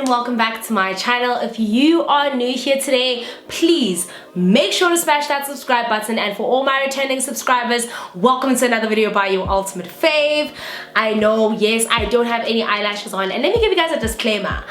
and welcome back to my channel. If you are new here today, please make sure to smash that subscribe button, and for all my returning subscribers, welcome to another video by your ultimate fave. I know, yes, I don't have any eyelashes on, and let me give you guys a disclaimer.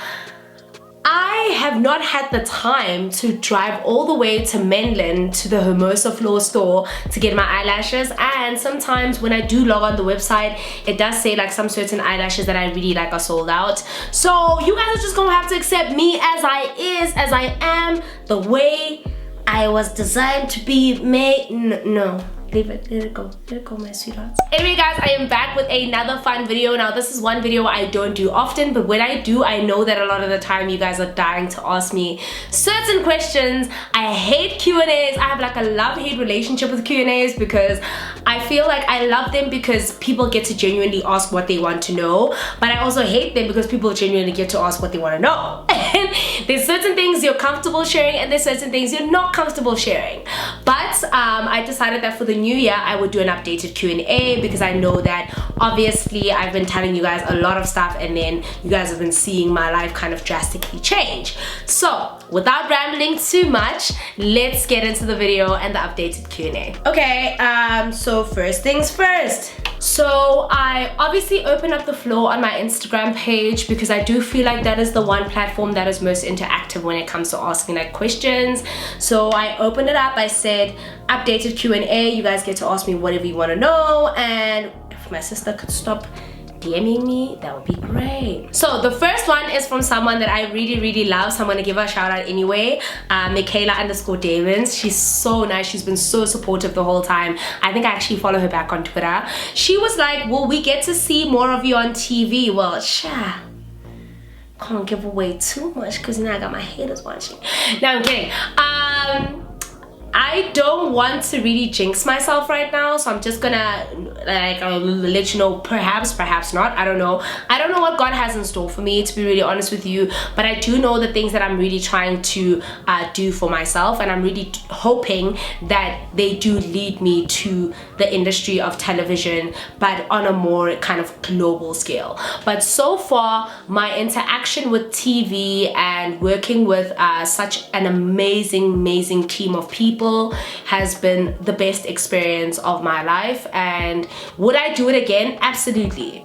I have not had the time to drive all the way to Menlyn to the Hermosa Floor store to get my eyelashes, and sometimes when I do log on the website, it does say like some certain eyelashes that I really like are sold out. So you guys are just gonna have to accept me as I am, the way I was designed to be made. No. Leave it, let it go my sweethearts. Anyway guys, I am back with another fun video. Now this is one video I don't do often, but when I do, I know that a lot of the time you guys are dying to ask me certain questions. I hate Q&As. I have like a love-hate relationship with Q&As because I feel like I love them because people get to genuinely ask what they want to know, but I also hate them because people genuinely get to ask what they want to know. And there's certain things you're comfortable sharing and there's certain things you're not comfortable sharing. But I decided that for the new year I would do an updated Q&A because I know that obviously I've been telling you guys a lot of stuff and then you guys have been seeing my life kind of drastically change. So without rambling too much, let's get into the video and the updated Q&A. Okay, so first things first. So I obviously opened up the floor on my Instagram page because I do feel like that is the one platform that is most interactive when it comes to asking like questions. So I opened it up, I said updated Q&A, you guys get to ask me whatever you want to know, and if my sister could stop DMing me, that would be great. So the first one is from someone that I really love, so I'm gonna give her a shout out anyway. Michaela_Davins. She's so nice. She's been so supportive the whole time. I think I actually follow her back on Twitter. She was like, will we get to see more of you on TV? Well, can't give away too much because now I got my haters watching. No, I'm kidding. I don't want to really jinx myself right now, so I'm just gonna like let you know, perhaps not. I don't know what God has in store for me, to be really honest with you, but I do know the things that I'm really trying to do for myself, and I'm really hoping that they do lead me to the industry of television, but on a more kind of global scale. But so far my interaction with TV and working with such an amazing team of people has been the best experience of my life. And would I do it again? Absolutely.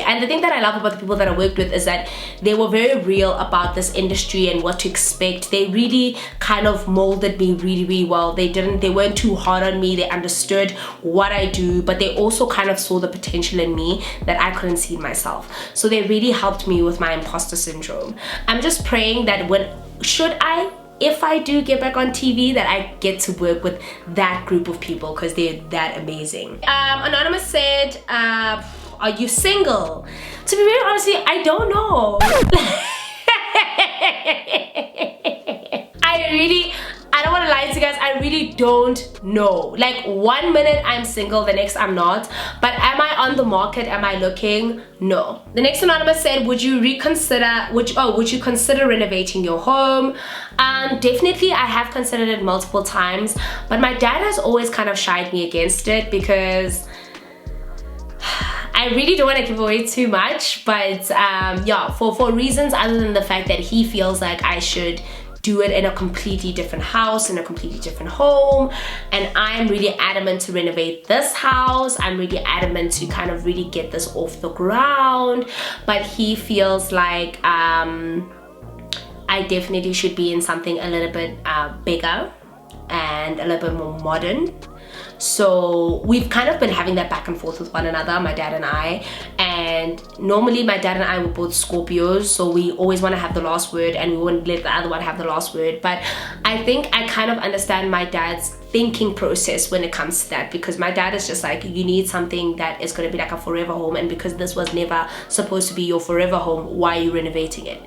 And the thing that I love about the people that I worked with is that they were very real about this industry and what to expect. They really kind of molded me really well. They weren't too hard on me. They understood what I do, but they also kind of saw the potential in me that I couldn't see in myself. So they really helped me with my imposter syndrome. I'm just praying that if I do get back on TV, that I get to work with that group of people because they're that amazing. Anonymous said, are you single? To be very honest, I don't know. I don't want to lie to you guys, I really don't know. Like 1 minute I'm single, the next I'm not. But am I on the market? Am I looking? No. The next anonymous said, would you consider renovating your home? Definitely, I have considered it multiple times, but my dad has always kind of shied me against it because I really don't want to give away too much, but yeah, for reasons other than the fact that he feels like I should do it in a completely different house, in a completely different home, and I'm really adamant to renovate this house. I'm really adamant to kind of really get this off the ground, but he feels like I definitely should be in something a little bit bigger and a little bit more modern. So we've kind of been having that back and forth with one another, my dad and I, and normally my dad and I were both Scorpios, so we always want to have the last word and we wouldn't let the other one have the last word. But I think I kind of understand my dad's thinking process when it comes to that, because my dad is just like, you need something that is going to be like a forever home, and because this was never supposed to be your forever home, why are you renovating it?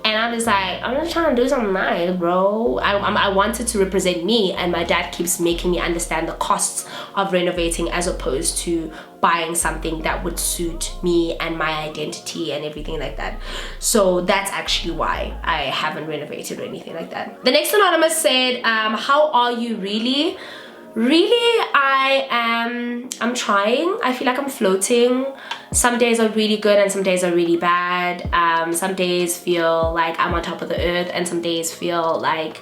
And I'm just like, I'm just trying to do something nice, bro. I wanted to represent me, and my dad keeps making me understand the costs of renovating as opposed to buying something that would suit me and my identity and everything like that. So that's actually why I haven't renovated or anything like that. The next anonymous said, how are you really? Really, I'm trying. I feel like I'm floating. Some days are really good and some days are really bad. Some days feel like I'm on top of the earth and some days feel like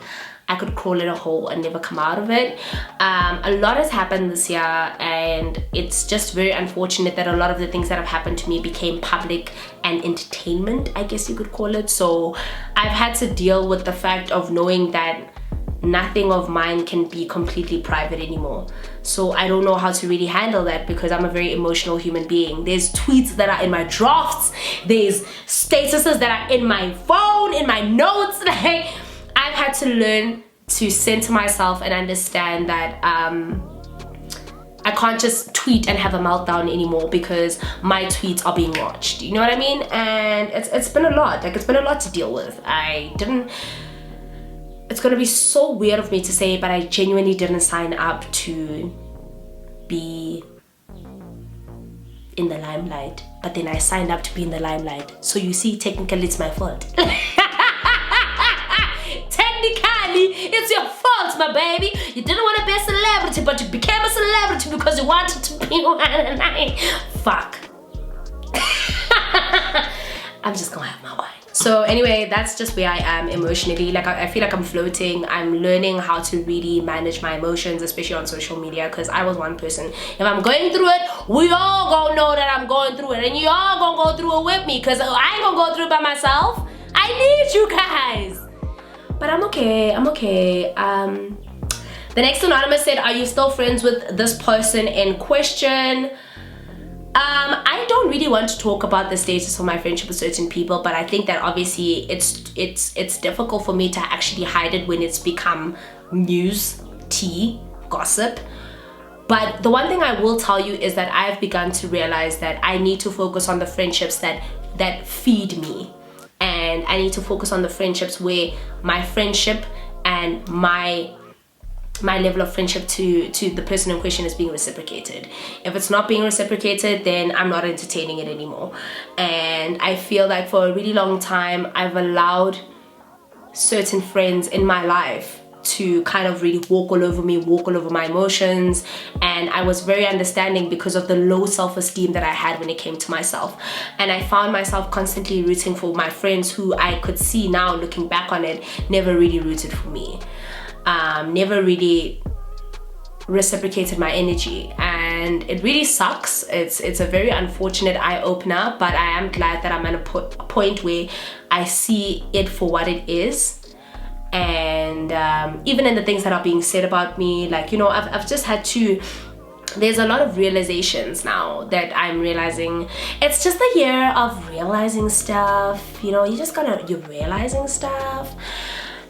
I could crawl in a hole and never come out of it. A lot has happened this year, and it's just very unfortunate that a lot of the things that have happened to me became public and entertainment, I guess you could call it. So I've had to deal with the fact of knowing that nothing of mine can be completely private anymore. So I don't know how to really handle that because I'm a very emotional human being. There's tweets that are in my drafts, there's statuses that are in my phone, in my notes. Like, I've had to learn to center myself and understand that I can't just tweet and have a meltdown anymore because my tweets are being watched. You know what I mean? And it's been a lot. Like, it's been a lot to deal with. It's gonna be so weird of me to say, but I genuinely didn't sign up to be in the limelight. But then I signed up to be in the limelight. So you see, technically it's my fault. Technically, it's your fault, my baby. You didn't want to be a celebrity, but you became a celebrity because you wanted to be one, and fuck. I'm just gonna have my way. So anyway, that's just where I am emotionally. Like, I feel like I'm floating. I'm learning how to really manage my emotions, especially on social media, because I was one person. If I'm going through it, we all gonna know that I'm going through it, and you all gonna go through it with me, because I ain't gonna go through it by myself. I need you guys. But I'm okay, I'm okay. The next anonymous said, are you still friends with this person in question? I don't really want to talk about the status of my friendship with certain people, but I think that obviously it's difficult for me to actually hide it when it's become news, tea, gossip. But the one thing I will tell you is that I've begun to realize that I need to focus on the friendships that feed me. And I need to focus on the friendships where my friendship and my level of friendship to the person in question is being reciprocated. If it's not being reciprocated, then I'm not entertaining it anymore. And I feel like for a really long time, I've allowed certain friends in my life to kind of really walk all over me, walk all over my emotions. And I was very understanding because of the low self-esteem that I had when it came to myself. And I found myself constantly rooting for my friends who I could see now, looking back on it, never really rooted for me. Never really reciprocated my energy, and it really sucks. It's a very unfortunate eye-opener, but I am glad that I'm at a point where I see it for what it is. And even in the things that are being said about me, like, you know, I've just had to, there's a lot of realizations now that I'm realizing. It's just the year of realizing stuff, you know. You're realizing stuff.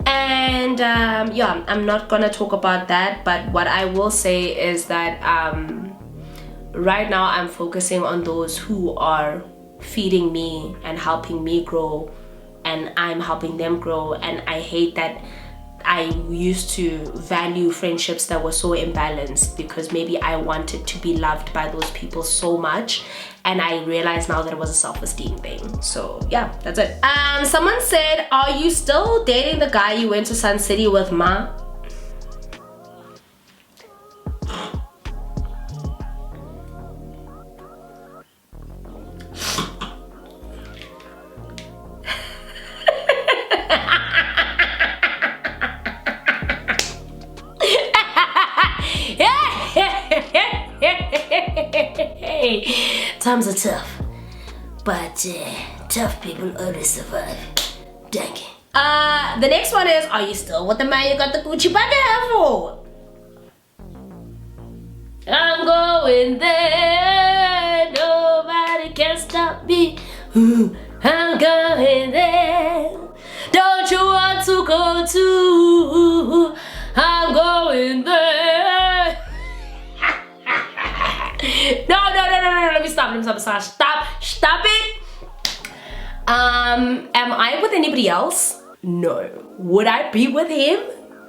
And yeah, I'm not gonna talk about that, but what I will say is that right now I'm focusing on those who are feeding me and helping me grow, and I'm helping them grow. And I hate that I used to value friendships that were so imbalanced because maybe I wanted to be loved by those people so much, and I realize now that it was a self-esteem thing. So yeah, that's it. Someone said, are you still dating the guy you went to Sun City with, ma? Times are tough, but tough people always survive. Dang it. The next one is, are you still with the man you got the Gucci bag for? I'm going there, nobody can stop me. I'm going there. Don't you want to go too? I'm going there. No, let me stop it. Am I with anybody else? No. Would I be with him?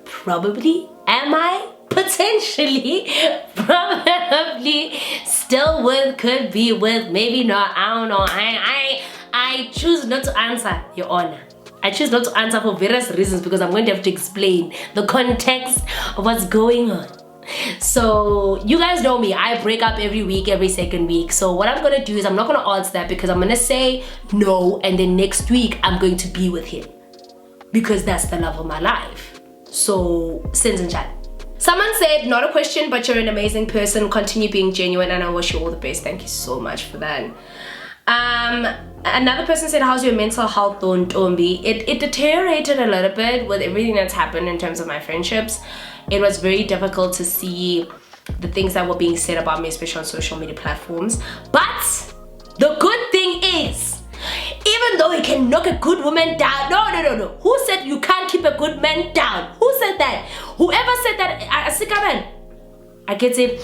Probably. Am I? Potentially. Probably. Still with, could be with, maybe not, I don't know. I choose not to answer, Your Honor. I choose not to answer for various reasons because I'm going to have to explain the context of what's going on. So you guys know me, I break up every week, every second week. So what I'm gonna do is I'm not gonna answer that, because I'm gonna say no, and then next week I'm going to be with him, because that's the love of my life. So sins and chat. Someone said, not a question, but you're an amazing person, continue being genuine, and I wish you all the best. Thank you so much for that. Another person said, how's your mental health, Ntombi? It deteriorated a little bit with everything that's happened in terms of my friendships. It was very difficult to see the things that were being said about me, especially on social media platforms. But the good thing is, even though he can knock a good woman down, no. Who said you can't keep a good man down? Who said that? Whoever said that, I get it.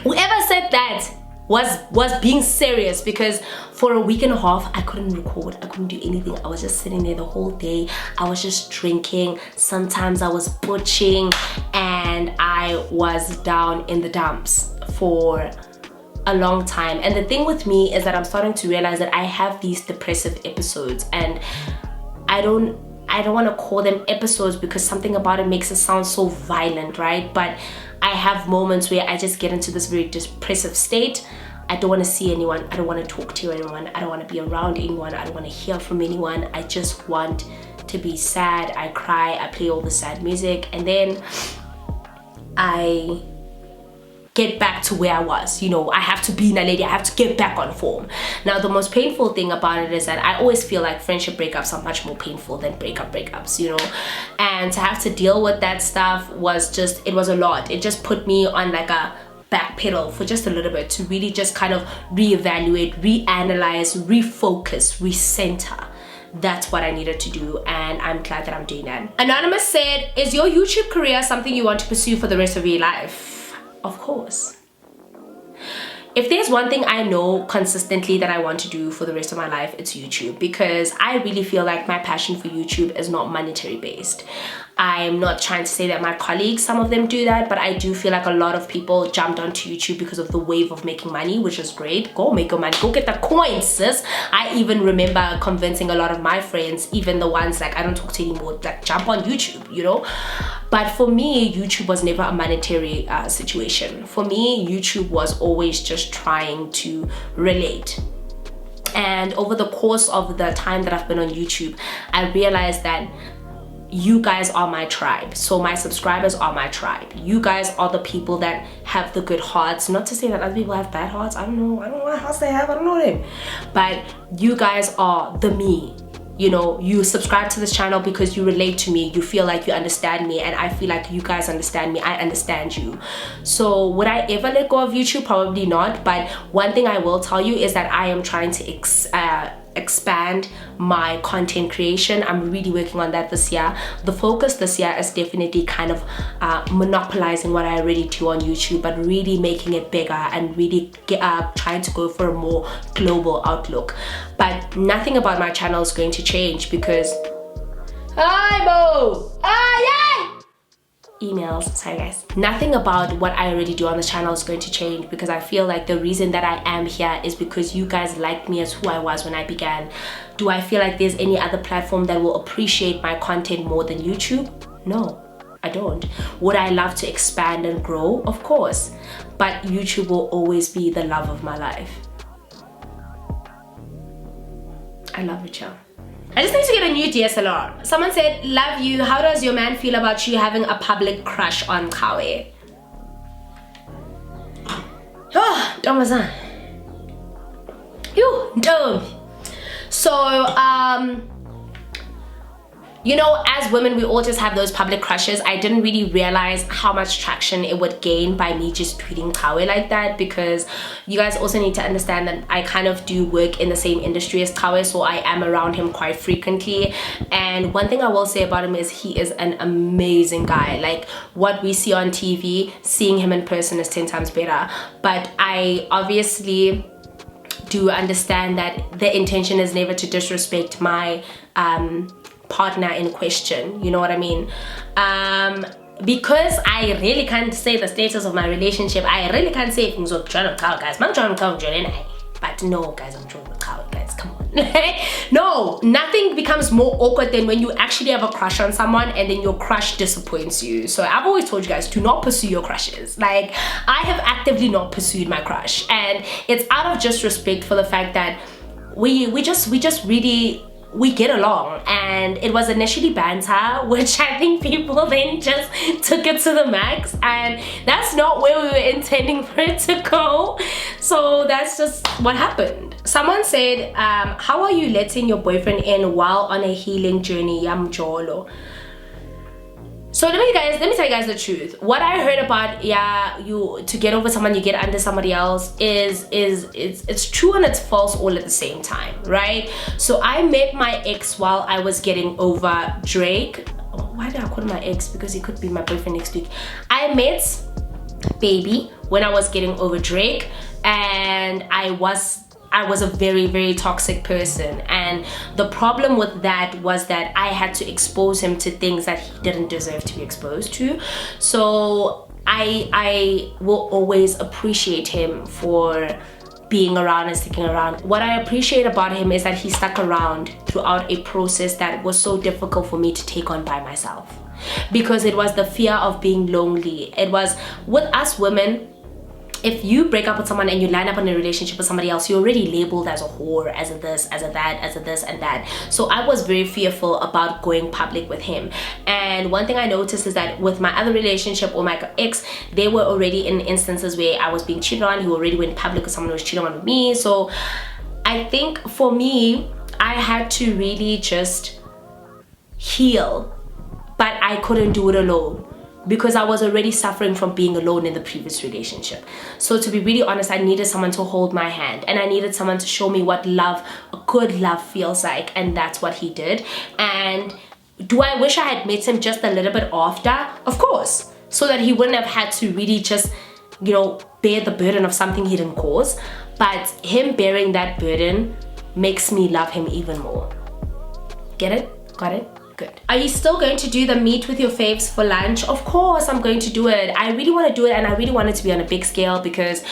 Whoever said that was being serious, because for a week and a half I couldn't record, I couldn't do anything. I was just sitting there the whole day. I was just drinking, sometimes I was butching, and I was down in the dumps for a long time. And the thing with me is that I'm starting to realize that I have these depressive episodes, and I don't want to call them episodes because something about it makes it sound so violent, right? But I have moments where I just get into this very depressive state. I don't want to see anyone, I don't want to talk to anyone, I don't want to be around anyone, I don't want to hear from anyone. I just want to be sad. I cry, I play all the sad music, and then I get back to where I was. You know, I have to be Naledi, I have to get back on form. Now, the most painful thing about it is that I always feel like friendship breakups are much more painful than breakups, you know? And to have to deal with that stuff was just, it was a lot. It just put me on like a back pedal for just a little bit to really just kind of reevaluate, reanalyze, refocus, recenter. That's what I needed to do, and I'm glad that I'm doing that. Anonymous said, is your YouTube career something you want to pursue for the rest of your life? Of course. If there's one thing I know consistently that I want to do for the rest of my life, it's YouTube, because I really feel like my passion for YouTube is not monetary based. I'm not trying to say that my colleagues, some of them do that, but I do feel like a lot of people jumped onto YouTube because of the wave of making money, which is great. Go make your money, go get the coins, sis. I even remember convincing a lot of my friends, even the ones like I don't talk to anymore, like jump on YouTube, you know? But for me, YouTube was never a monetary situation. For me, YouTube was always just trying to relate. And over the course of the time that I've been on YouTube, I realized that you guys are my tribe. So my subscribers are my tribe. You guys are the people that have the good hearts. Not to say that other people have bad hearts. I don't know what hearts they have, I don't know them. But you guys are the me. You know, you subscribe to this channel because you relate to me, you feel like you understand me, and I feel like you guys understand me, I understand you. So would I ever let go of YouTube? Probably not. But one thing I will tell you is that I am trying to expand my content creation. I'm really working on that this year. The focus this year is definitely kind of monopolizing what I already do on YouTube, but really making it bigger and really trying to go for a more global outlook. But nothing about my channel is going to change because emails, sorry guys. Nothing about what I already do on the channel is going to change, because I feel like the reason that I am here is because you guys liked me as who I was when I began. Do I feel like there's any other platform that will appreciate my content more than YouTube? No, I don't. Would I love to expand and grow? Of course. But YouTube will always be the love of my life. I love it, y'all. I just need to get a new DSLR. Someone said, love you. How does your man feel about you having a public crush on Kawe? Oh, Domazan. You, Dom. So, you know, as women, we all just have those public crushes. I didn't really realize how much traction it would gain by me just tweeting Kawe like that, because you guys also need to understand that I kind of do work in the same industry as Kawe, so I am around him quite frequently. And one thing I will say about him is he is an amazing guy. Like, what we see on TV, seeing him in person is 10 times better. But I obviously do understand that the intention is never to disrespect my partner in question, you know what I mean? Because I really can't say the status of my relationship. I really can't say things with John and Kyle, guys. I'm trying to come John and I. But no, guys, I'm trying with Kyle, guys. Come on. No, nothing becomes more awkward than when you actually have a crush on someone and then your crush disappoints you. So I've always told you guys, do not pursue your crushes. Like, I have actively not pursued my crush, and it's out of just respect for the fact that we just really get along. And it was initially banter, which I think people then just took it to the max, and that's not where we were intending for it to go. So that's just what happened. Someone said, how are you letting your boyfriend in while on a healing journey? Yamjolo. So let me tell you guys the truth. What I heard about, yeah, you to get over someone, you get under somebody else it's true and it's false all at the same time, right? So I met my ex while I was getting over Drake. Why did I call him my ex? Because he could be my boyfriend next week. I met Baby when I was getting over Drake, and I was a very, very toxic person, and the problem with that was that I had to expose him to things that he didn't deserve to be exposed to. So I will always appreciate him for being around and sticking around. What I appreciate about him is that he stuck around throughout a process that was so difficult for me to take on by myself, because it was the fear of being lonely. It was, with us women, if you break up with someone and you line up in a relationship with somebody else, you're already labeled as a whore, as a this, as a that, as a this and that. So I was very fearful about going public with him. And one thing I noticed is that with my other relationship or my ex, they were already in instances where I was being cheated on. He already went public with someone who was cheating on me. So I think for me, I had to really just heal, but I couldn't do it alone, because I was already suffering from being alone in the previous relationship. So to be really honest, I needed someone to hold my hand, and I needed someone to show me what love, a good love, feels like, and that's what he did. And do I wish I had met him just a little bit after? Of course, so that he wouldn't have had to really just, you know, bear the burden of something he didn't cause. But him bearing that burden makes me love him even more. Get it? Got it? Good. Are you still going to do the meet with your faves for lunch? Of course I'm going to do it. I really want to do it, and I really want it to be on a big scale, because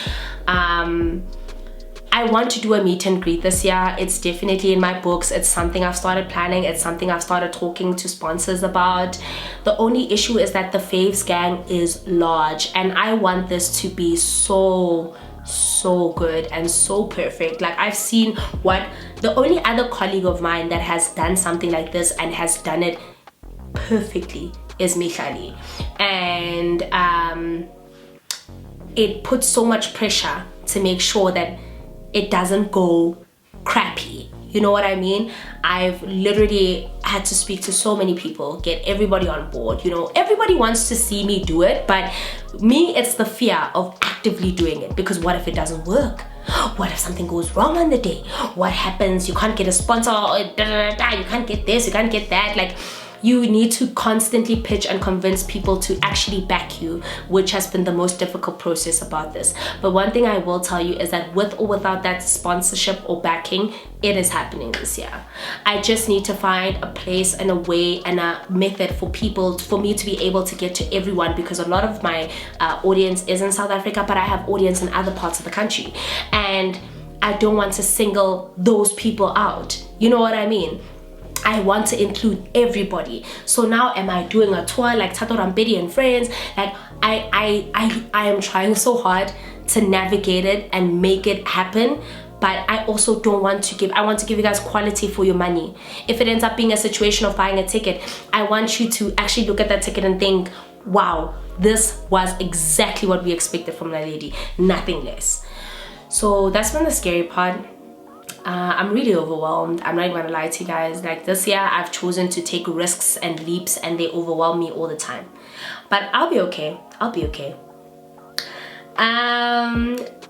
I want to do a meet and greet this year. It's definitely in my books. It's something I've started planning. It's something I've started talking to sponsors about. The only issue is that the faves gang is large, and I want this to be so good and so perfect. Like, I've seen what the only other colleague of mine that has done something like this and has done it perfectly is Michali, and it puts so much pressure to make sure that it doesn't go crappy. You know what I mean? I've literally had to speak to so many people, get everybody on board. You know, everybody wants to see me do it, but me, it's the fear of actively doing it, because what if it doesn't work? What if something goes wrong on the day? What happens? You can't get a sponsor, you can't get this, you can't get that. Like, you need to constantly pitch and convince people to actually back you, which has been the most difficult process about this. But one thing I will tell you is that with or without that sponsorship or backing, it is happening this year. I just need to find a place and a way and a method for me to be able to get to everyone, because a lot of my audience is in South Africa, but I have audience in other parts of the country, and I don't want to single those people out. You know what I mean? I want to include everybody. So now, am I doing a tour like Tato Rampedi and friends? Like, I am trying so hard to navigate it and make it happen, but I also don't want to give, I want to give you guys quality for your money. If it ends up being a situation of buying a ticket, I want you to actually look at that ticket and think, wow, this was exactly what we expected from Naledi, nothing less. So that's been the scary part. I'm really overwhelmed. I'm not even gonna lie to you guys. Like, this year I've chosen to take risks and leaps, and they overwhelm me all the time, but I'll be okay. I'll be okay.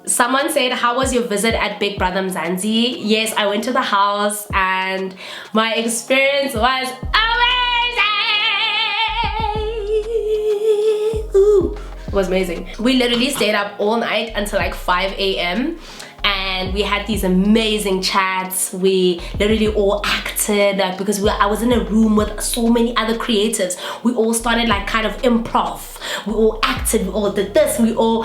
Someone said, how was your visit at Big Brother Mzansi? Yes, I went to the house and my experience was amazing. Ooh, it was amazing. We literally stayed up all night until like 5 a.m. and and we had these amazing chats. We literally all acted, like, because I was in a room with so many other creatives. We all started like kind of improv. We all acted, we all did this, we all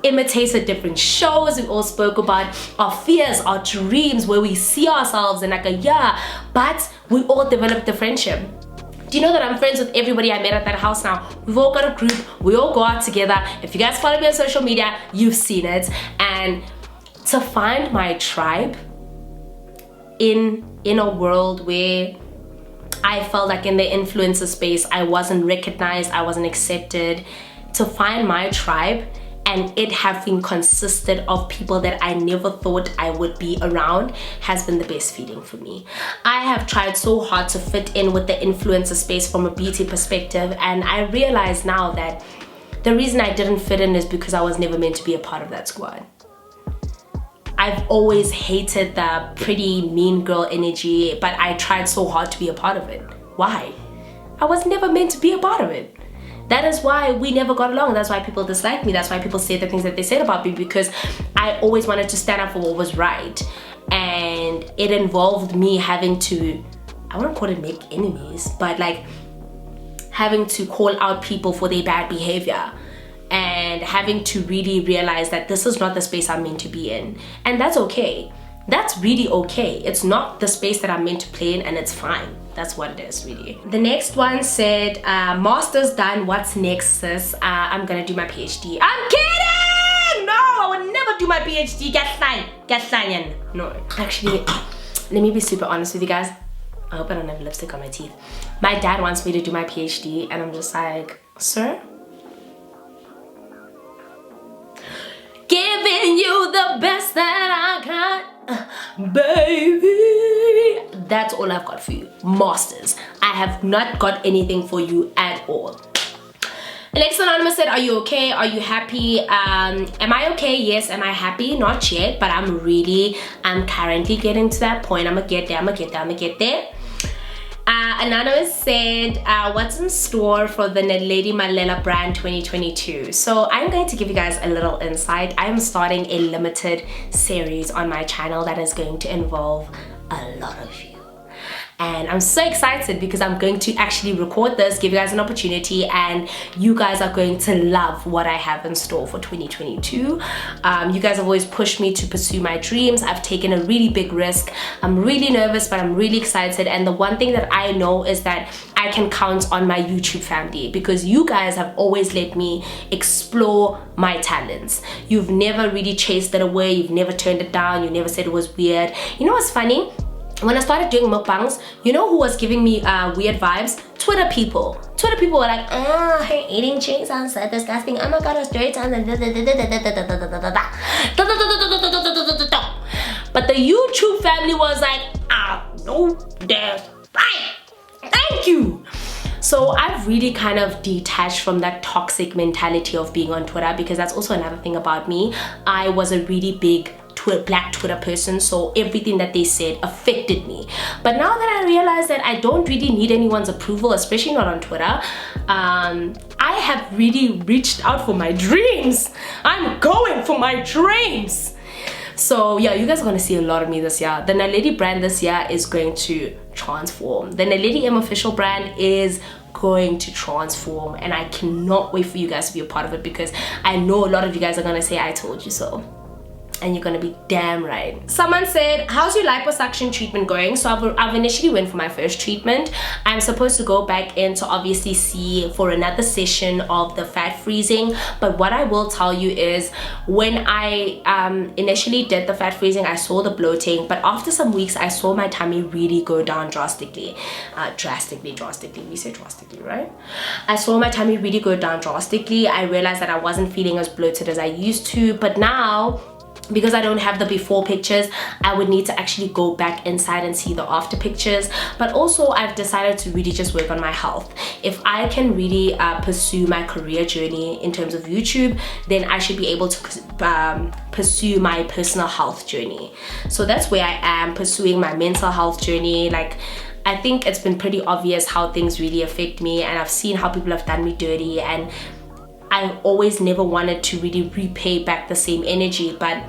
imitated different shows. We all spoke about our fears, our dreams, where we see ourselves in like a year, but we all developed a friendship. Do you know that I'm friends with everybody I met at that house now? We've all got a group, we all go out together. If you guys follow me on social media, you've seen it. And to find my tribe in a world where I felt like in the influencer space, I wasn't recognized, I wasn't accepted, to find my tribe and it having consisted of people that I never thought I would be around has been the best feeling for me. I have tried so hard to fit in with the influencer space from a beauty perspective, and I realize now that the reason I didn't fit in is because I was never meant to be a part of that squad. I've always hated the pretty mean girl energy, but I tried so hard to be a part of it. Why? I was never meant to be a part of it. That is why we never got along. That's why people disliked me. That's why people say the things that they said about me, because I always wanted to stand up for what was right. And it involved me having to, I wouldn't call it make enemies, but like having to call out people for their bad behavior and having to really realize that this is not the space I'm meant to be in. And that's okay. That's really okay. It's not the space that I'm meant to play in, and it's fine. That's what it is, really. The next one said, master's done, what's next, sis? I'm gonna do my PhD. I'm kidding! No, I would never do my PhD. Get sign. No, actually, let me be super honest with you guys. I hope I don't have lipstick on my teeth. My dad wants me to do my PhD, and I'm just like, sir? Giving you the best that I got, baby. That's all I've got for you. Masters. I have not got anything for you at all. The next anonymous said, are you okay? Are you happy? Am I okay? Yes. Am I happy? Not yet, but I'm currently getting to that point. I'm gonna get there. Anonymous said, what's in store for the Naledi Mallela brand 2022? So I'm going to give you guys a little insight. I'm starting a limited series on my channel that is going to involve a lot of you. And I'm so excited because I'm going to actually record this, give you guys an opportunity, and you guys are going to love what I have in store for 2022. You guys have always pushed me to pursue my dreams. I've taken a really big risk. I'm really nervous, but I'm really excited. And the one thing that I know is that I can count on my YouTube family, because you guys have always let me explore my talents. You've never really chased it away. You've never turned it down. You never said it was weird. You know what's funny? When I started doing mukbangs, you know who was giving me weird vibes? Twitter people. Twitter people were like, oh, hey, eating chicks sounds so disgusting. Oh my god, a story time. But the YouTube family was like, no, that's right. Thank you. So I've really kind of detached from that toxic mentality of being on Twitter, because that's also another thing about me. I was a really big black Twitter person, so everything that they said affected me. But now that I realize that I don't really need anyone's approval, especially not on Twitter, I have really reached out for my dreams. I'm going for my dreams. So yeah, you guys are gonna see a lot of me this year. The Naledi brand this year is going to transform. The Naledi M official brand is going to transform, and I cannot wait for you guys to be a part of it, because I know a lot of you guys are gonna say I told you so. And you're gonna be damn right. Someone said, how's your liposuction treatment going? So I've initially went for my first treatment. I'm supposed to go back in to obviously see for another session of the fat freezing. But what I will tell you is, when I initially did the fat freezing, I saw the bloating, but after some weeks I saw my tummy really go down drastically. Drastically, we say drastically, right? I saw my tummy really go down drastically. I realized that I wasn't feeling as bloated as I used to, but now, because I don't have the before pictures, I would need to actually go back inside and see the after pictures. But also I've decided to really just work on my health. If I can really pursue my career journey in terms of YouTube, then I should be able to pursue my personal health journey. So that's where I am pursuing my mental health journey. Like, I think it's been pretty obvious how things really affect me, and I've seen how people have done me dirty, and I've always never wanted to really repay back the same energy. But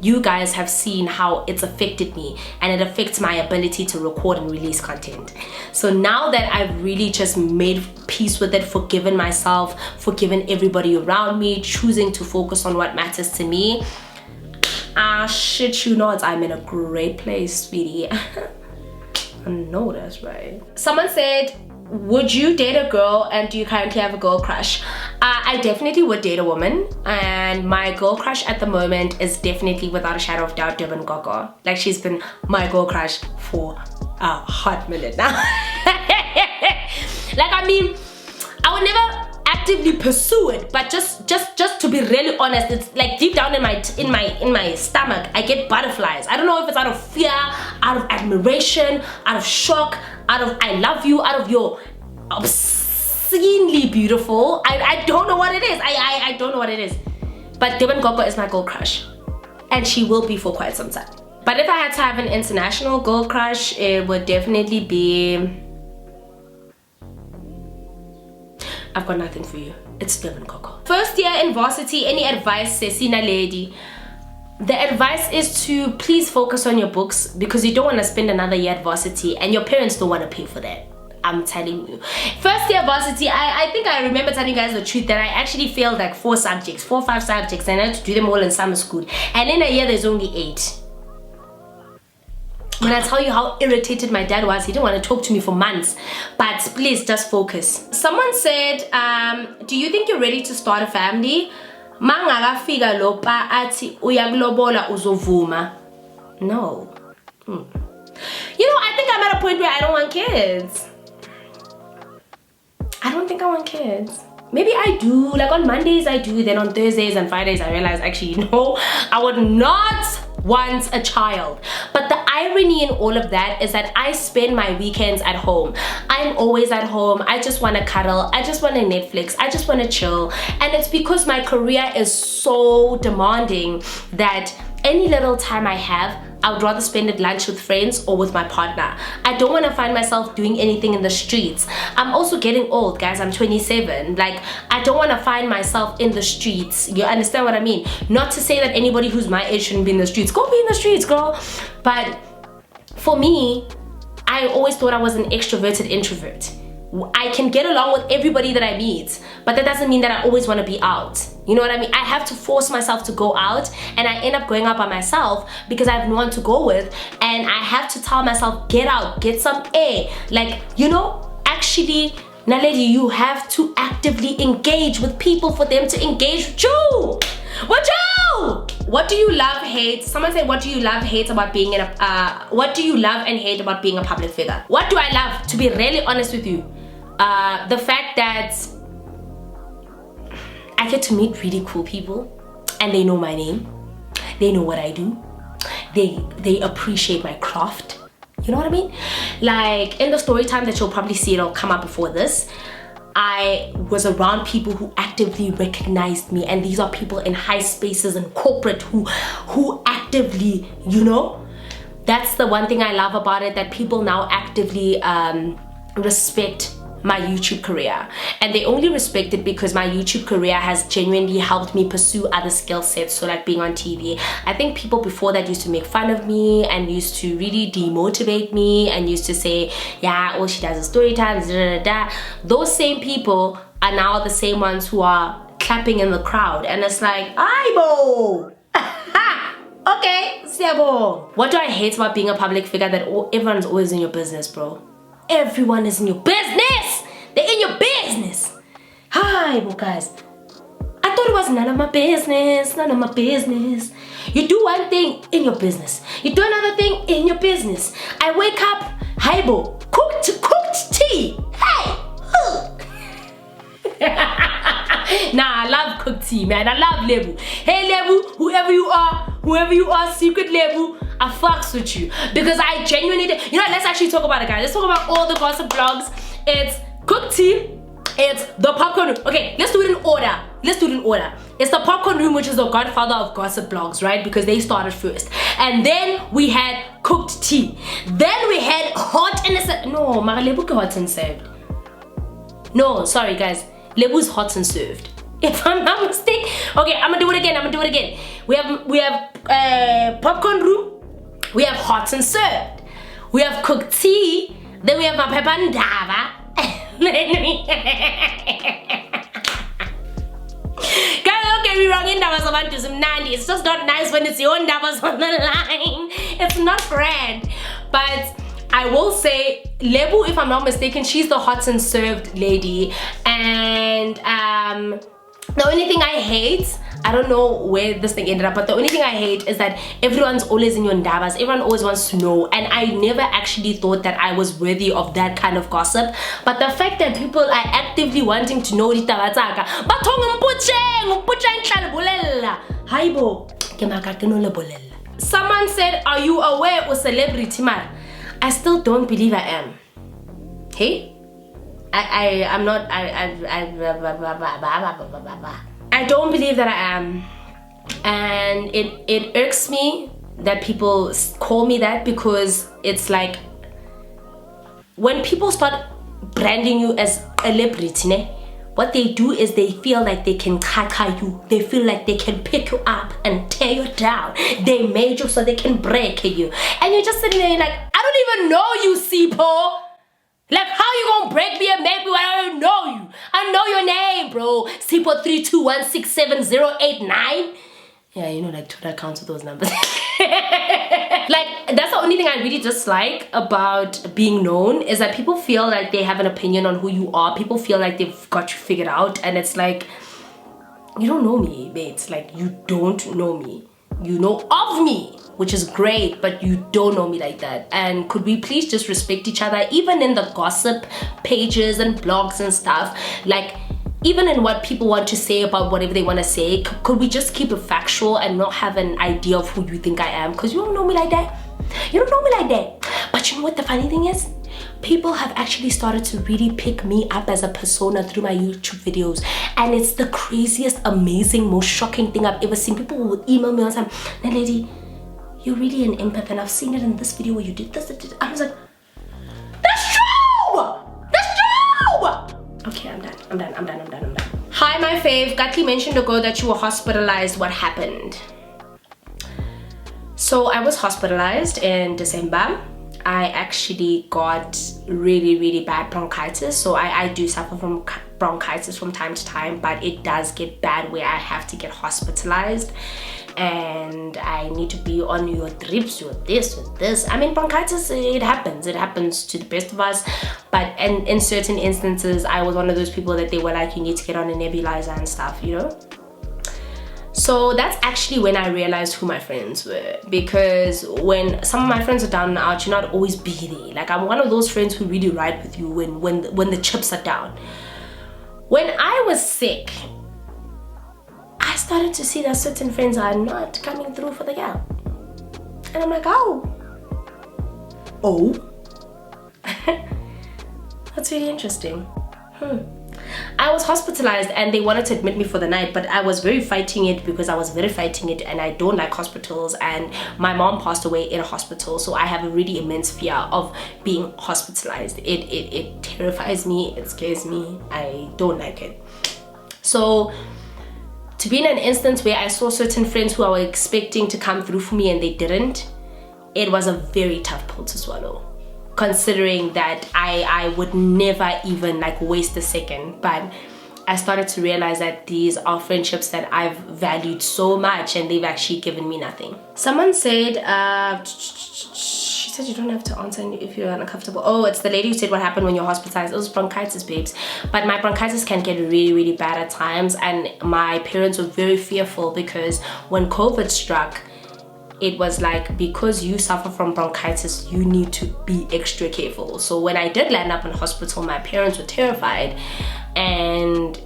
you guys have seen how it's affected me, and it affects my ability to record and release content. So now that I've really just made peace with it, forgiven myself, forgiven everybody around me, choosing to focus on what matters to me, shit you not, I'm in a great place, sweetie. I know that's right. Someone said, would you date a girl, and do you currently have a girl crush? I definitely would date a woman, and my girl crush at the moment is definitely, without a shadow of doubt, xoxo. Like, she's been my girl crush for a hot minute now. Like, I mean, I would never actively pursue it, but just to be really honest, it's like deep down in my stomach, I get butterflies. I don't know if it's out of fear, out of admiration, out of shock, out of I love you, out of your obscenely beautiful. I don't know what it is. I don't know what it is. But xoxo is my girl crush, and she will be for quite some time. But if I had to have an international girl crush, it would definitely be, I've got nothing for you. It's xoxo. First year in varsity, any advice, Sesi Naledi? The advice is to please focus on your books, because you don't want to spend another year at varsity, and your parents don't want to pay for that. I'm telling you. First year varsity, I think I remember telling you guys the truth that I actually failed like 4 or 5 subjects, and I had to do them all in summer school. And in a year, there's only 8. When I tell you how irritated my dad was, he didn't want to talk to me for months. But please, just focus. Someone said, do you think you're ready to start a family? Mangakafika lopa ati uyakulobola uzovuma. No. You know, I think I'm at a point where I don't want kids. I don't think I want kids. Maybe I do. Like on Mondays I do, then on Thursdays and Fridays I realize actually no, I would not want a child. But the irony in all of that is that I spend my weekends at home. I'm always at home. I just want to cuddle. I just want to Netflix. I just want to chill. And it's because my career is so demanding that any little time I have, I would rather spend it lunch with friends or with my partner. I don't want to find myself doing anything in the streets. I'm also getting old, guys. I'm 27. Like, I don't want to find myself in the streets. You understand what I mean? Not to say that anybody who's my age shouldn't be in the streets. Go be in the streets, girl. But for me, I always thought I was an extroverted introvert. I can get along with everybody that I meet, but that doesn't mean that I always want to be out. You know what I mean? I have to force myself to go out, and I end up going out by myself because I have no one to go with, and I have to tell myself, get out, get some air. Like, you know, actually, Naledi, you have to actively engage with people for them to engage with you. What you? What do you love, hate? Someone say, what do you love, hate about being in a, what do you love and hate about being a public figure? What do I love? To be really honest with you, the fact that I get to meet really cool people, and they know my name, they know what I do, they appreciate my craft. You know what I mean? Like in the story time that you'll probably see, it'll come up before this, I was around people who actively recognized me, and these are people in high spaces and corporate who actively, you know, that's the one thing I love about it, that people now actively respect my YouTube career, and they only respect it because my YouTube career has genuinely helped me pursue other skill sets. So like being on TV, I think people before that used to make fun of me and used to really demotivate me and used to say, yeah, all she does is story times, da, da, da. Those same people are now the same ones who are clapping in the crowd, and it's like, aibo. Okay, sebo. What do I hate about being a public figure? That everyone's always in your business, bro. Everyone is in your business. They're in your business. Hi, guys. I thought it was none of my business. None of my business. You do one thing in your business. You do another thing in your business. I wake up, hi, bo, cooked tea. Hey. Nah, I love cooked tea, man. I love Lebu. Hey, Lebu, whoever you are, secret Lebu, I fucks with you because I genuinely, you know, let's actually talk about it, guys. Let's talk about all the gossip blogs. It's cooked tea, it's the popcorn room. Okay, let's do it in order. It's the popcorn room, which is the godfather of gossip blogs, right? Because they started first. And then we had cooked tea. Then we had hot and served. No, Lebu hot and served. No, sorry guys. Lebu's hot and served. If I'm not mistaken. Okay, I'm gonna do it again. We have popcorn room, we have hot and served, we have cooked tea, then we have my pepandava. Guys, don't get me wrong, indabas abantu zimnandi. It's just not nice when it's your indabas on the line. It's not grand. But I will say, Lebu, if I'm not mistaken, she's the hot and served lady. And the only thing I hate, I don't know where this thing ended up, but the only thing I hate is that everyone's always in your ndabas. Everyone always wants to know, and I never actually thought that I was worthy of that kind of gossip. But the fact that people are actively wanting to know someone said, are you aware of celebrity man? I still don't believe I am. Hey? I'm not. I don't believe that I am, and it irks me that people call me that, because it's like when people start branding you as a celebrity, what they do is they feel like they can kaka you. They feel like they can pick you up and tear you down. They made you so they can break you, and you're just sitting there like, I don't even know you, Sipo. Like, how you gonna break me and make me when I don't know you? I know your name, bro. Sipo 321678089. Yeah, you know, like Twitter accounts with those numbers. Like, that's the only thing I really dislike about being known, is that people feel like they have an opinion on who you are. People feel like they've got you figured out, and it's like, you don't know me, mates. Like, you don't know me. You know of me, which is great, but you don't know me like that. And could we please just respect each other, even in the gossip pages and blogs and stuff? Like, even in what people want to say about whatever they want to say, could we just keep it factual and not have an idea of who you think I am? Because you don't know me like that. You don't know me like that. But you know what the funny thing is? People have actually started to really pick me up as a persona through my YouTube videos, and it's the craziest, amazing, most shocking thing I've ever seen. People will email me all the time, Naledi, you're really an empath, and I've seen it in this video where you did this. I was like, that's true! That's true! Okay, I'm done. Hi, my fave. Gatli mentioned ago that you were hospitalized. What happened? So I was hospitalized in December. I actually got really bad bronchitis. So I do suffer from bronchitis from time to time, but it does get bad where I have to get hospitalized, and I need to be on your drips with this. I mean, bronchitis, it happens to the best of us, but in certain instances I was one of those people that they were like, you need to get on a nebulizer and stuff, you know. So that's actually when I realized who my friends were, because when some of my friends are down and out, you're not always be there. Like, I'm one of those friends who really ride with you when the chips are down. When I was sick, I started to see that certain friends are not coming through for the girl. And I'm like, oh. That's really interesting. I was hospitalized and they wanted to admit me for the night, but I was very fighting it, and I don't like hospitals, and my mom passed away in a hospital, so I have a really immense fear of being hospitalized. It terrifies me, it scares me, I don't like it. So to be in an instance where I saw certain friends who I was expecting to come through for me and they didn't, it was a very tough pill to swallow, considering that I would never even like waste a second. But I started to realize that these are friendships that I've valued so much, and they've actually given me nothing. Someone said, she said you don't have to answer if you're uncomfortable. Oh, it's the lady who said what happened when you're hospitalized. It was bronchitis, babes. But my bronchitis can get really bad at times, and my parents were very fearful because when COVID struck, it was like, because you suffer from bronchitis, you need to be extra careful. So when I did land up in hospital, my parents were terrified, and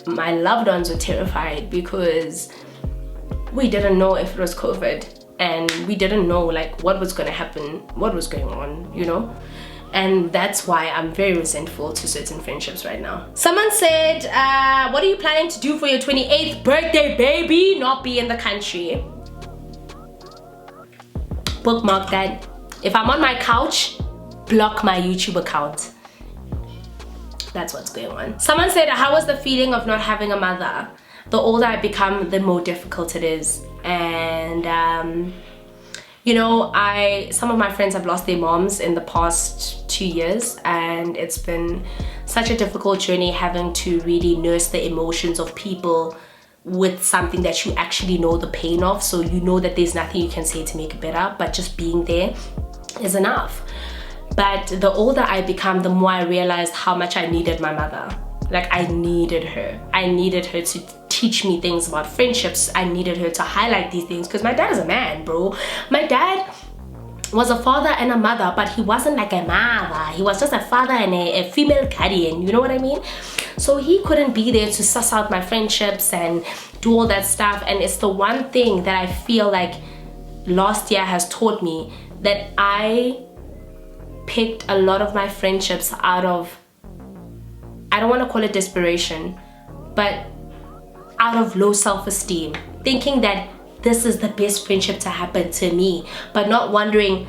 my loved ones were terrified, because we didn't know if it was COVID, and we didn't know like what was going to happen, what was going on, you know. And that's why I'm very resentful to certain friendships right now. Someone said, what are you planning to do for your 28th birthday, baby? Not be in the country. Bookmark that. If I'm on my couch, block my YouTube account. That's what's going on. Someone said, how was the feeling of not having a mother? The older I become, the more difficult it is. And you know, some of my friends have lost their moms in the past 2 years, and it's been such a difficult journey having to really nurse the emotions of people with something that you actually know the pain of. So you know that there's nothing you can say to make it better, but just being there is enough. But the older I become, the more I realized how much I needed my mother. Like, I needed her. I needed her to teach me things about friendships. I needed her to highlight these things, because my dad is a man, bro. My dad was a father and a mother, but he wasn't like a mother. He was just a father and a female guardian, you know what I mean? So he couldn't be there to suss out my friendships and do all that stuff. And it's the one thing that I feel like last year has taught me, that I picked a lot of my friendships out of, I don't want to call it desperation, but out of low self-esteem, thinking that this is the best friendship to happen to me, but not wondering,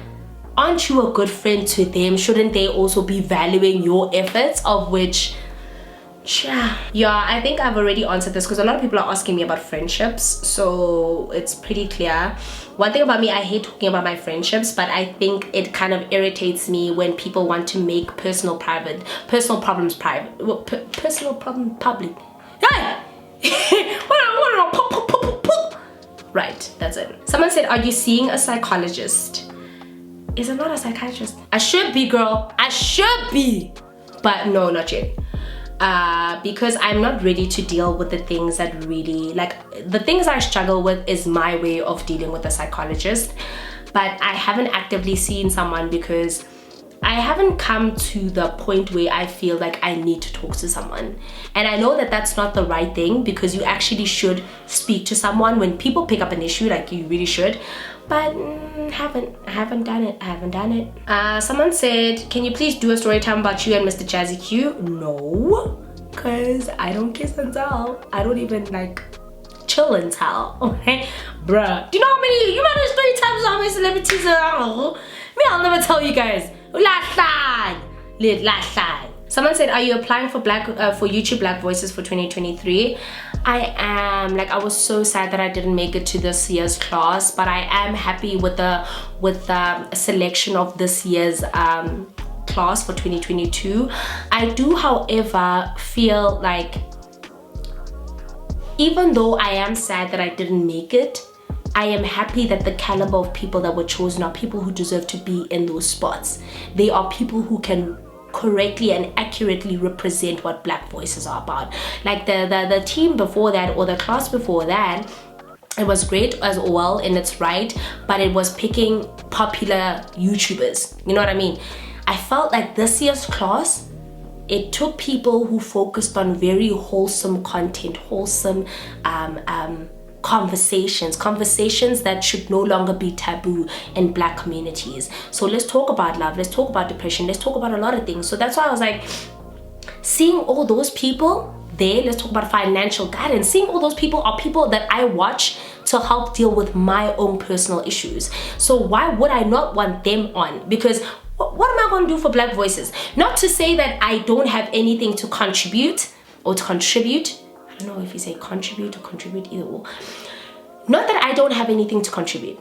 aren't you a good friend to them? Shouldn't they also be valuing your efforts? Of which, yeah, I think I've already answered this, because a lot of people are asking me about friendships, so it's pretty clear. One thing about me, I hate talking about my friendships, but I think it kind of irritates me when people want to make personal problems private, personal problem public. Hey! Right, that's it. Someone said, are you seeing a psychologist? Is it not a psychiatrist? I should be, girl. I should be. But no, not yet. Because I'm not ready to deal with the things that really, like, the things I struggle with is my way of dealing with a psychologist. But I haven't actively seen someone, because I haven't come to the point where I feel like I need to talk to someone. And I know that that's not the right thing, because you actually should speak to someone when people pick up an issue, like you really should. But I haven't done it. Someone said, can you please do a story time about you and Mr. Jazzy Q? No, because I don't kiss and tell. I don't even like chill and tell, okay? Bruh, do you know how many story times, how many celebrities are? Me, I'll never tell you guys. Last time. Someone said, are you applying for YouTube Black Voices for 2023? I am. Like, I was so sad that I didn't make it to this year's class, but I am happy with the selection of this year's class for 2022. I do, however, feel like, even though I am sad that I didn't make it, I am happy that the caliber of people that were chosen are people who deserve to be in those spots. They are people who can correctly and accurately represent what Black voices are about. Like the team before that, or the class before that, it was great as well in its right, but it was picking popular YouTubers. You know what I mean? I felt like this year's class, it took people who focused on very wholesome content, wholesome conversations that should no longer be taboo in Black communities. So let's talk about love, let's talk about depression, let's talk about a lot of things. So that's why I was like, seeing all those people there, let's talk about financial guidance, seeing all those people are people that I watch to help deal with my own personal issues. So why would I not want them on? Because what am I going to do for Black voices? Not to say that I don't have anything to contribute or to contribute. I don't know if you say contribute or contribute, either or. Not that I don't have anything to contribute,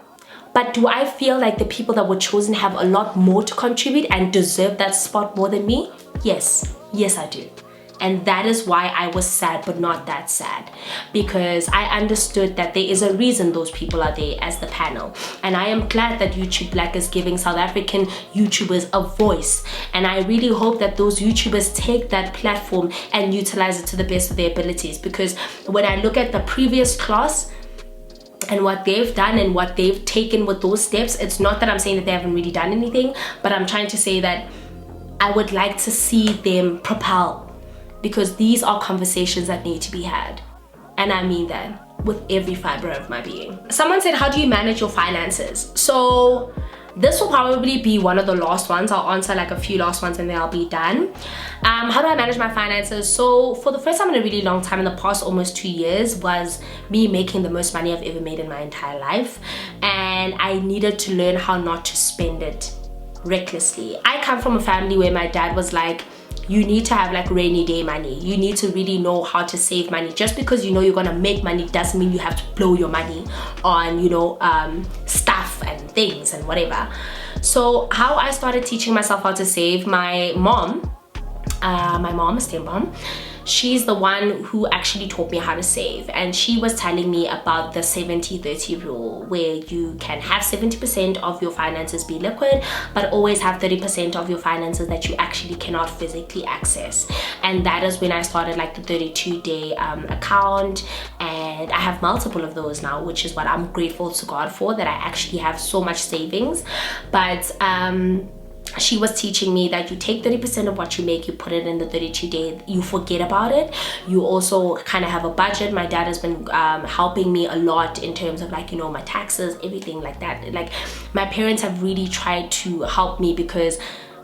but do I feel like the people that were chosen have a lot more to contribute and deserve that spot more than me? Yes, I do. And that is why I was sad, but not that sad, because I understood that there is a reason those people are there as the panel. And I am glad that YouTube Black is giving South African YouTubers a voice. And I really hope that those YouTubers take that platform and utilize it to the best of their abilities. Because when I look at the previous class and what they've done and what they've taken with those steps, it's not that I'm saying that they haven't really done anything, but I'm trying to say that I would like to see them propel, because these are conversations that need to be had. And I mean that with every fiber of my being. Someone said, how do you manage your finances? So this will probably be one of the last ones. I'll answer like a few last ones and then I'll be done. How do I manage my finances? So for the first time in a really long time, in the past almost 2 years, was me making the most money I've ever made in my entire life. And I needed to learn how not to spend it recklessly. I come from a family where my dad was like, you need to have like rainy day money. You need to really know how to save money. Just because you know you're gonna make money doesn't mean you have to blow your money on, you know, stuff and things and whatever. So how I started teaching myself how to save, my mom, stepmom, she's the one who actually taught me how to save, and she was telling me about the 70-30 rule, where you can have 70% of your finances be liquid, but always have 30% of your finances that you actually cannot physically access. And that is when I started like the 32-day account, and I have multiple of those now, which is what I'm grateful to God for, that I actually have so much savings. But she was teaching me that you take 30% of what you make, you put it in the 32-day, you forget about it. You also kind of have a budget. My dad has been helping me a lot in terms of like, you know, my taxes, everything like that. Like my parents have really tried to help me, because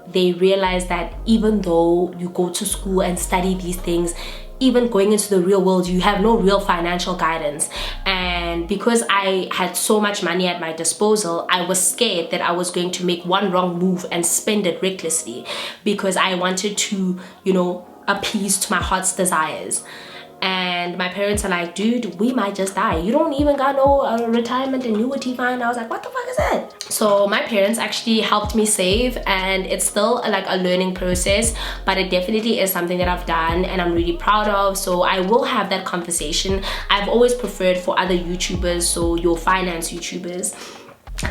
they realize that even though you go to school and study these things, even going into the real world, you have no real financial guidance. And because I had so much money at my disposal, I was scared that I was going to make one wrong move and spend it recklessly, because I wanted to, you know, appease to my heart's desires. And my parents are like, dude, we might just die. You don't even got no retirement annuity fund. I was like, what the fuck is that? So my parents actually helped me save, and it's still like a learning process, but it definitely is something that I've done and I'm really proud of. So I will have that conversation. I've always preferred for other YouTubers, so your finance YouTubers,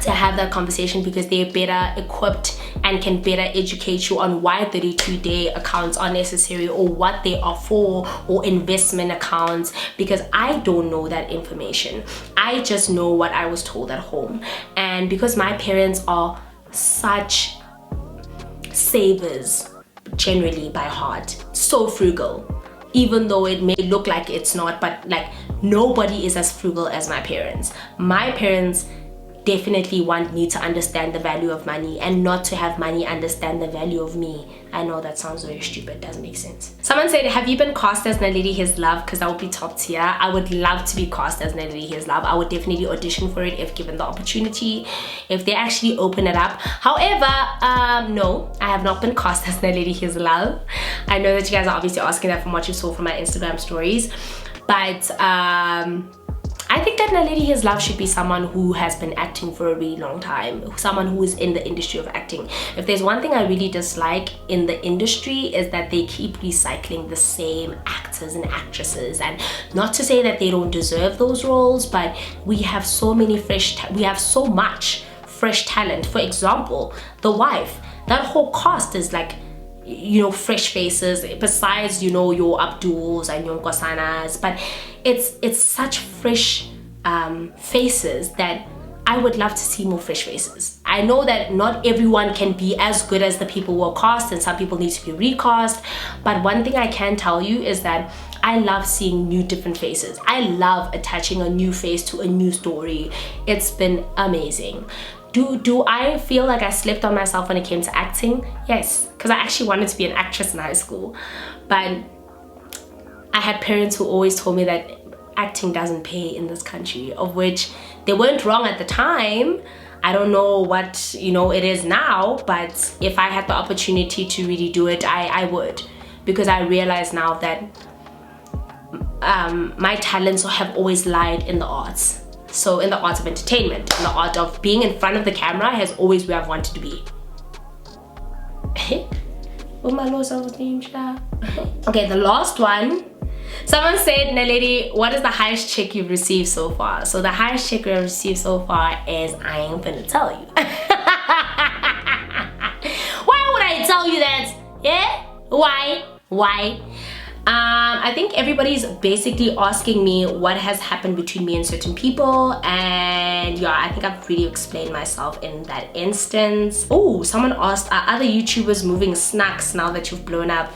to have that conversation, because they're better equipped and can better educate you on why 32-day accounts are necessary, or what they are for, or investment accounts, because I don't know that information. I just know what I was told at home. And because my parents are such savers generally by heart, so frugal, even though it may look like it's not, but like nobody is as frugal as my parents. My parents definitely want me to understand the value of money, and not to have money understand the value of me. I know that sounds very stupid, doesn't make sense. Someone said, have you been cast as Naledi His Love? Because that would be top tier. I would love to be cast as Naledi His Love. I would definitely audition for it if given the opportunity, if they actually open it up. However, no, I have not been cast as Naledi His Love. I know that you guys are obviously asking that from what you saw from my Instagram stories, but I think that Naledi His Love should be someone who has been acting for a really long time, someone who is in the industry of acting. If there's one thing I really dislike in the industry, is that they keep recycling the same actors and actresses. And not to say that they don't deserve those roles, but we have so many we have so much fresh talent. For example, The Wife, that whole cast is like, you know, fresh faces, besides, you know, your Abduls and your Nkosanas, but it's such fresh faces that I would love to see more fresh faces. I know that not everyone can be as good as the people who are cast, and some people need to be recast, but one thing I can tell you is that I love seeing new different faces. I love attaching a new face to a new story. It's been amazing. Do I feel like I slipped on myself when it came to acting? Yes, because I actually wanted to be an actress in high school, but I had parents who always told me that acting doesn't pay in this country, of which they weren't wrong at the time. I don't know what, you know, it is now, but if I had the opportunity to really do it, I would, because I realize now that my talents have always lied in the arts. So in the art of entertainment, in the art of being in front of the camera has always where I've wanted to be. Okay, the last one. Someone said, Naledi, what is the highest check you've received so far? So the highest check I've received so far is, I ain't gonna tell you. Why would I tell you that? Yeah? Why? I think everybody's basically asking me what has happened between me and certain people, and yeah, I think I've really explained myself in that instance. Oh, someone asked, are other YouTubers moving snacks now that you've blown up?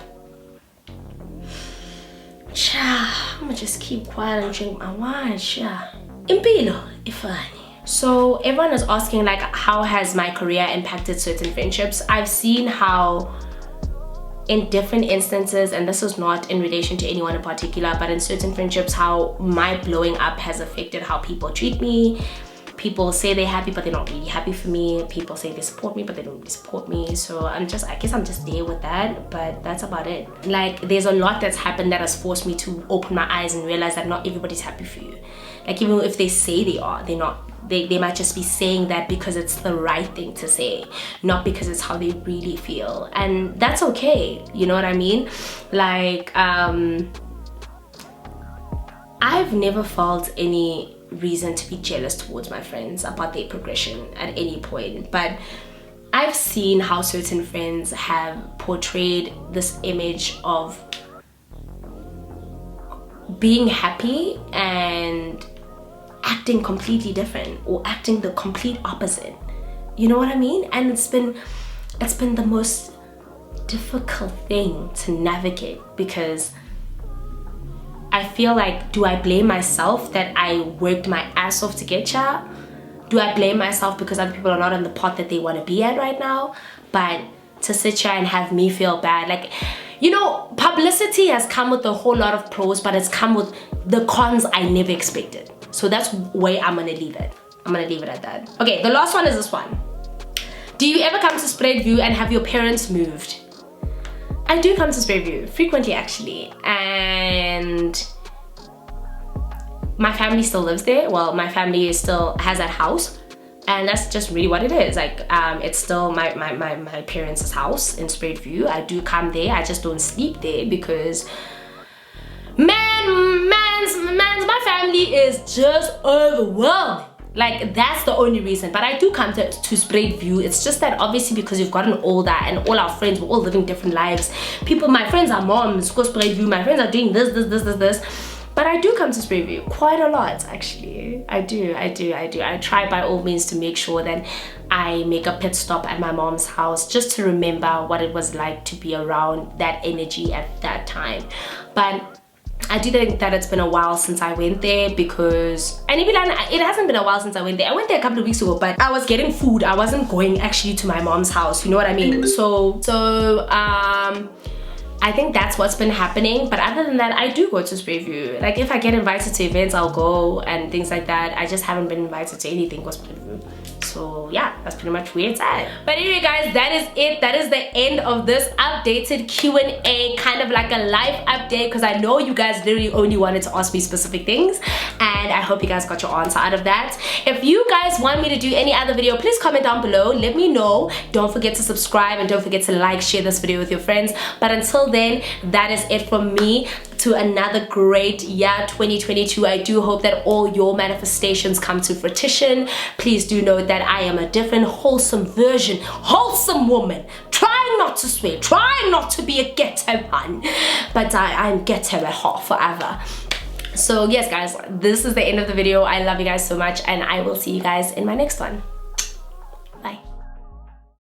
I'm gonna just keep quiet and drink my wine. Impilo, ifani. So everyone is asking, like, how has my career impacted certain friendships? I've seen how in different instances, and this is not in relation to anyone in particular, but in certain friendships, how my blowing up has affected how people treat me, people say they're happy but they're not really happy for me. People say they support me but they don't really support me. So I guess I'm just there with that, but that's about it. Like, there's a lot that's happened that has forced me to open my eyes and realize that not everybody's happy for you. Like, even if they say they are, they're not. They might just be saying that because it's the right thing to say, not because it's how they really feel. And that's okay, you know what I mean? Like, I've never felt any reason to be jealous towards my friends about their progression at any point, but I've seen how certain friends have portrayed this image of being happy and acting completely different, or acting the complete opposite, you know what I mean? And it's been the most difficult thing to navigate, because I feel like, do I blame myself that I worked my ass off to get here? Do I blame myself because other people are not in the pot that they want to be at right now? But to sit here and have me feel bad, like, you know, publicity has come with a whole lot of pros, but it's come with the cons I never expected. So that's where I'm gonna leave it. I'm gonna leave it at that. Okay, the last one is this one. Do you ever come to Spread View and have your parents moved? I do come to Spread View frequently, actually, and my family still lives there. Well, my family still has that house, and that's just really what it is. Like, it's still my parents' house in Spread View. I do come there. I just don't sleep there because my family is just overwhelming. Like, that's the only reason. But I do come to Spread View. It's just that obviously because we've gotten older and all our friends, we're all living different lives. My friends are moms, go Spread View. My friends are doing this. But I do come to Spread View quite a lot, actually. I do. I try by all means to make sure that I make a pit stop at my mom's house just to remember what it was like to be around that energy at that time. But I do think that it's been a while since I went there, because, and even it hasn't been a while since I went there. I went there a couple of weeks ago, but I was getting food. I wasn't going actually to my mom's house, you know what I mean? So I think that's what's been happening. But other than that, I do go to Spread View. Like, if I get invited to events, I'll go and things like that. I just haven't been invited to anything with Spread View. So yeah, that's pretty much where it's at. But anyway guys, that is it. That is the end of this updated Q&A, kind of like a live update, because I know you guys literally only wanted to ask me specific things, and I hope you guys got your answer out of that. If you guys want me to do any other video, please comment down below, let me know. Don't forget to subscribe, and don't forget to like, share this video with your friends. But until then, that is it from me to another great year 2022. I do hope that all your manifestations come to fruition. Please do note that I am a different, wholesome woman, trying not to swear, trying not to be a ghetto hun, but I'm ghetto at heart forever. So yes guys, this is the end of the video. I love you guys so much, and I will see you guys in my next one.